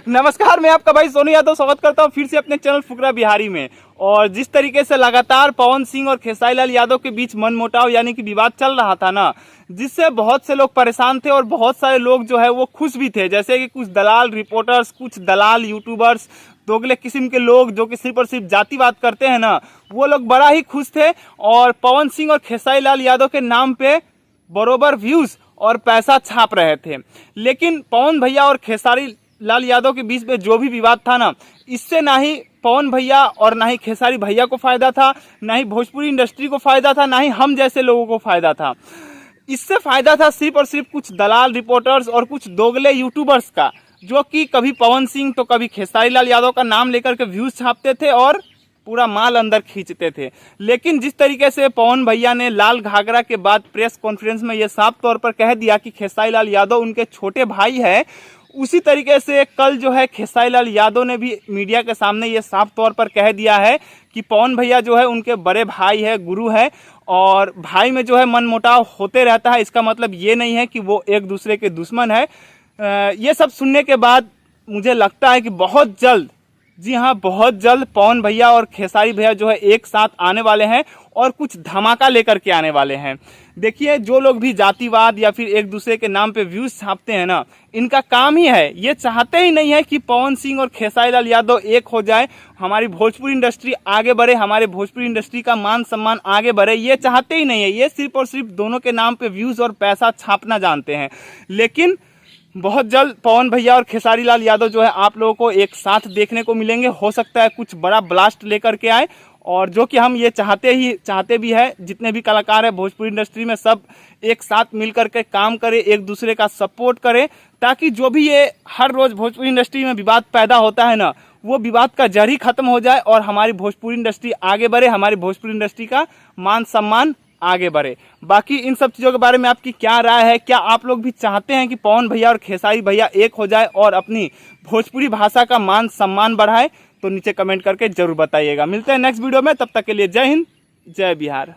नमस्कार, मैं आपका भाई सोनू यादव स्वागत करता हूं फिर से अपने चैनल फुकरा बिहारी में। और जिस तरीके से लगातार पवन सिंह और खेसारी लाल यादव के बीच मनमुटाव यानी कि विवाद चल रहा था ना, जिससे बहुत से लोग परेशान थे और बहुत सारे लोग जो है वो खुश भी थे। जैसे कि कुछ दलाल रिपोर्टर्स, कुछ दलाल यूट्यूबर्स, दोगले किस्म के लोग जो कि सिर्फ और सिर्फ जातिवाद करते हैं ना, वो लोग बड़ा ही खुश थे और पवन सिंह और खेसारी लाल यादव के नाम पे बरोबर व्यूज और पैसा छाप रहे थे। लेकिन पवन भैया और खेसारी लाल यादव के बीच में जो भी विवाद था ना, इससे ना ही पवन भैया और ना ही खेसारी भैया को फायदा था, ना ही भोजपुरी इंडस्ट्री को फायदा था, ना ही हम जैसे लोगों को फायदा था। इससे फायदा था सिर्फ और सिर्फ कुछ दलाल रिपोर्टर्स और कुछ दोगले यूट्यूबर्स का, जो कि कभी पवन सिंह तो कभी खेसारी लाल यादव का नाम लेकर के व्यूज छापते थे और पूरा माल अंदर खींचते थे। लेकिन जिस तरीके से पवन भैया ने लाल घाघरा के बाद प्रेस कॉन्फ्रेंस में ये साफ तौर पर कह दिया कि खेसारी लाल यादव उनके छोटे भाई है, उसी तरीके से कल जो है खेसारी लाल यादव ने भी मीडिया के सामने ये साफ तौर पर कह दिया है कि पवन भैया जो है उनके बड़े भाई है, गुरु है, और भाई में जो है मनमुटाव होते रहता है। इसका मतलब ये नहीं है कि वो एक दूसरे के दुश्मन है। ये सब सुनने के बाद मुझे लगता है कि बहुत जल्द, जी हाँ बहुत जल्द, पवन भैया और खेसारी भैया जो है एक साथ आने वाले हैं और कुछ धमाका लेकर के आने वाले हैं। देखिए, जो लोग भी जातिवाद या फिर एक दूसरे के नाम पे व्यूज छापते हैं ना, इनका काम ही है, ये चाहते ही नहीं है कि पवन सिंह और खेसारी लाल यादव एक हो जाए, हमारी भोजपुरी इंडस्ट्री आगे बढ़े, हमारे भोजपुरी इंडस्ट्री का मान सम्मान आगे बढ़े। ये चाहते ही नहीं है, ये सिर्फ और सिर्फ दोनों के नाम पे व्यूज और पैसा छापना जानते हैं। लेकिन बहुत जल्द पवन भैया और खेसारी लाल यादव जो है आप लोगों को एक साथ देखने को मिलेंगे। हो सकता है कुछ बड़ा ब्लास्ट लेकर के आए, और जो कि हम ये चाहते भी है। जितने भी कलाकार हैं भोजपुरी इंडस्ट्री में, सब एक साथ मिल करके काम करें, एक दूसरे का सपोर्ट करें, ताकि जो भी ये हर रोज भोजपुरी इंडस्ट्री में विवाद पैदा होता है ना, वो विवाद का जड़ ही खत्म हो जाए और हमारी भोजपुरी इंडस्ट्री आगे बढ़े, हमारी भोजपुरी इंडस्ट्री का मान सम्मान आगे बढ़े। बाकी इन सब चीज़ों के बारे में आपकी क्या राय है? क्या आप लोग भी चाहते हैं कि पवन भैया और खेसारी भैया एक हो जाए और अपनी भोजपुरी भाषा का मान सम्मान बढ़ाए? तो नीचे कमेंट करके जरूर बताइएगा। मिलते हैं नेक्स्ट वीडियो में, तब तक के लिए जय हिंद, जय बिहार।